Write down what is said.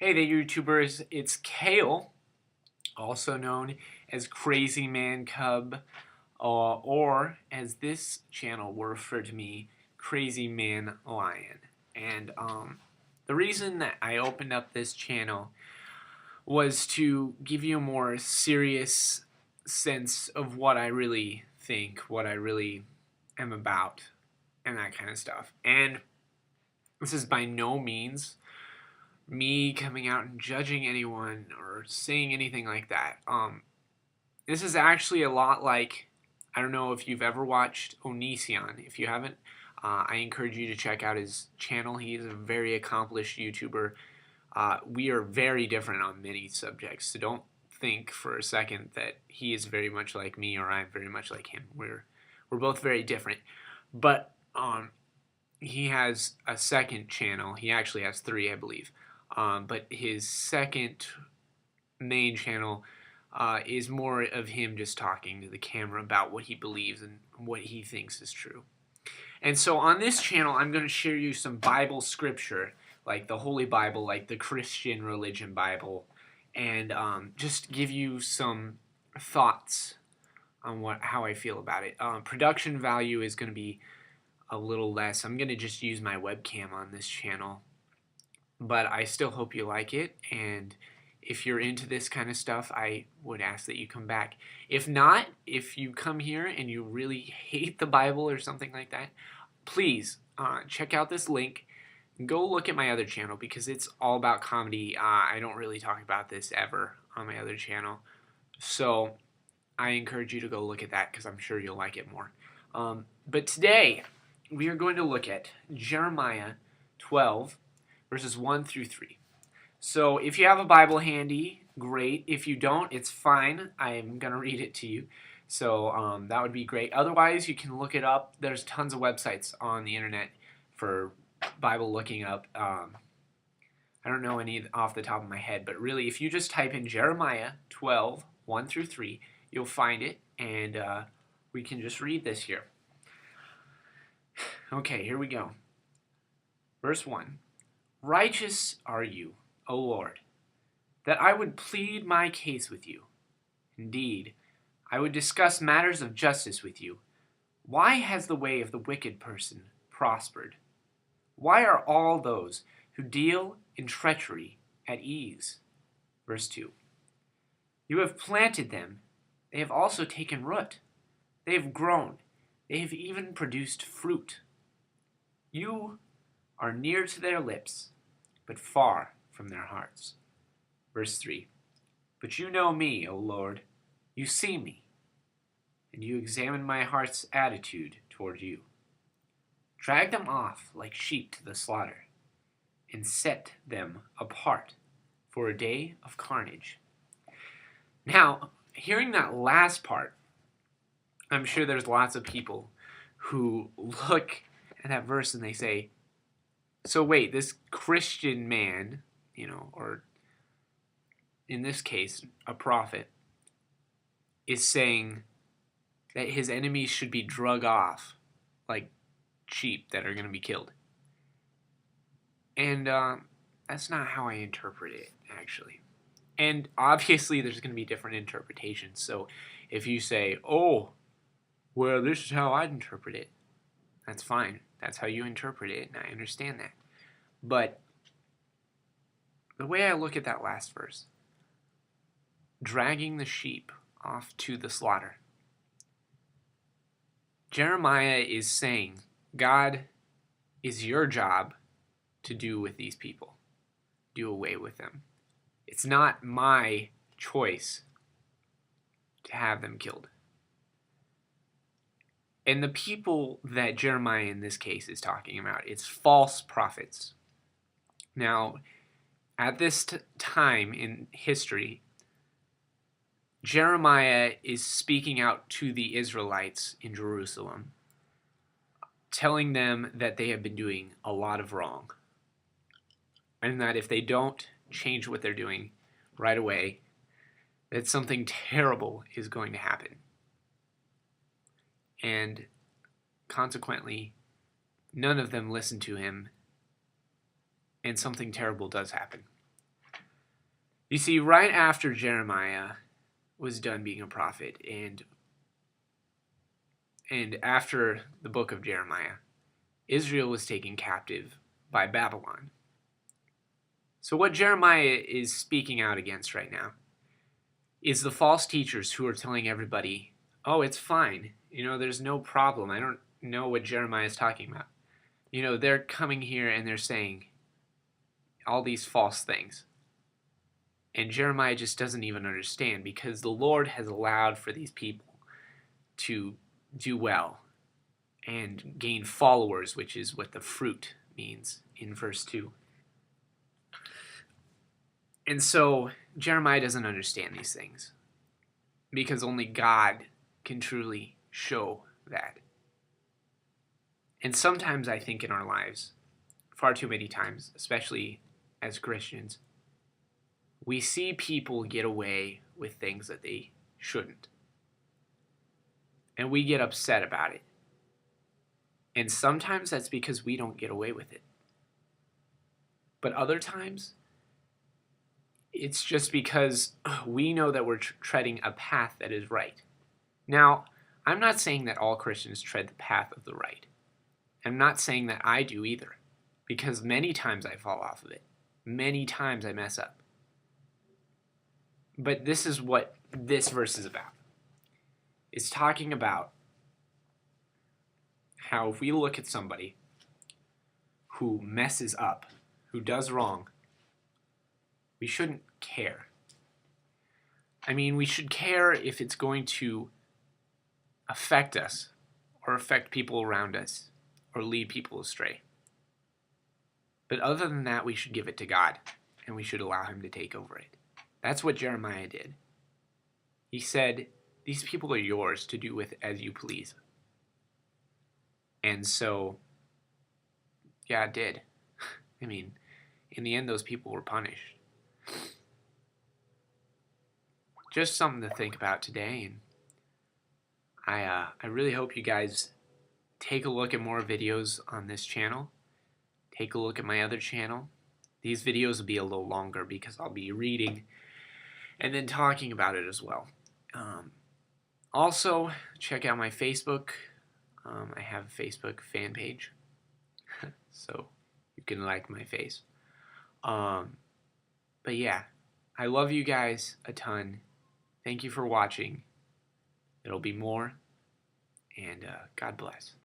Hey there, YouTubers. It's Kale, also known as Crazy Man Cub, or as this channel will refer to me, Crazy Man Lion. And the reason that I opened up this channel was to give you a more serious sense of what I really think, what I really am about, and that kind of stuff. And this is by no means me coming out and judging anyone or saying anything like that. This is actually a lot like, I don't know if you've ever watched Onision. If you haven't, I encourage you to check out his channel. He is a very accomplished YouTuber. We are very different on many subjects, so don't think for a second that he is very much like me or I'm very much like him. We're both very different, but he has a second channel. He actually has three, I believe. But his second main channel is more of him just talking to the camera about what he believes and what he thinks is true. And so on this channel, I'm going to share you some Bible scripture, like the Holy Bible, like the Christian religion Bible, and just give you some thoughts on how I feel about it. Production value is going to be a little less. I'm going to just use my webcam on this channel, but I still hope you like it, and if you're into this kind of stuff, I would ask that you come back. If not, if you come here and you really hate the Bible or something like that, please check out this link. Go look at my other channel because it's all about comedy. I don't really talk about this ever on my other channel, so I encourage you to go look at that because I'm sure you'll like it more. But today, we are going to look at Jeremiah 12, verses 1 through 3. So if you have a Bible handy, great. If you don't, it's fine. I'm going to read it to you. So that would be great. Otherwise, you can look it up. There's tons of websites on the internet for Bible looking up. I don't know any off the top of my head, but really, if you just type in Jeremiah 12, 1 through 3, you'll find it, and we can just read this here. Okay, here we go. Verse 1. Righteous are you, O Lord, that I would plead my case with you. Indeed, I would discuss matters of justice with you. Why has the way of the wicked person prospered? Why are all those who deal in treachery at ease? Verse 2. You have planted them. They have also taken root. They have grown. They have even produced fruit. You are near to their lips, but far from their hearts. Verse 3. But you know me, O Lord. You see me, and you examine my heart's attitude toward you. Drag them off like sheep to the slaughter, and set them apart for a day of carnage. Now, hearing that last part, I'm sure there's lots of people who look at that verse and they say, so wait, this Christian man, or in this case, a prophet, is saying that his enemies should be drug off like sheep that are going to be killed. And that's not how I interpret it, actually. And obviously, there's going to be different interpretations. So if you say, oh, well, this is how I'd interpret it, that's fine. That's how you interpret it, and I understand that. But the way I look at that last verse, dragging the sheep off to the slaughter, Jeremiah is saying, God, is your job to do with these people. Do away with them. It's not my choice to have them killed. And the people that Jeremiah in this case is talking about, it's false prophets. Now, at this time in history, Jeremiah is speaking out to the Israelites in Jerusalem, telling them that they have been doing a lot of wrong, and that if they don't change what they're doing right away, that something terrible is going to happen. And consequently, none of them listen to him, and something terrible does happen. You see, right after Jeremiah was done being a prophet, and after the book of Jeremiah, Israel was taken captive by Babylon. So what Jeremiah is speaking out against right now is the false teachers who are telling everybody, oh, it's fine. There's no problem. I don't know what Jeremiah is talking about. They're coming here and they're saying all these false things. And Jeremiah just doesn't even understand, because the Lord has allowed for these people to do well and gain followers, which is what the fruit means in verse 2. And so Jeremiah doesn't understand these things, because only God can truly show that. And sometimes I think in our lives, far too many times, especially as Christians, we see people get away with things that they shouldn't. And we get upset about it. And sometimes that's because we don't get away with it. But other times, it's just because we know that we're treading a path that is right. Now, I'm not saying that all Christians tread the path of the right. I'm not saying that I do either, because many times I fall off of it. Many times I mess up. But this is what this verse is about. It's talking about how if we look at somebody who messes up, who does wrong, we shouldn't care. I mean, we should care if it's going to affect us or affect people around us or lead people astray. But other than that, we should give it to God, and we should allow him to take over it. That's what Jeremiah did. He said, these people are yours to do with as you please. And so, yeah, it did. I mean, in the end, those people were punished. Just something to think about today, and I really hope you guys take a look at more videos on this channel. Take a look at my other channel. These videos will be a little longer because I'll be reading and then talking about it as well. Also, check out my Facebook. I have a Facebook fan page, so you can like my face. But yeah, I love you guys a ton. Thank you for watching. There'll be more, and God bless.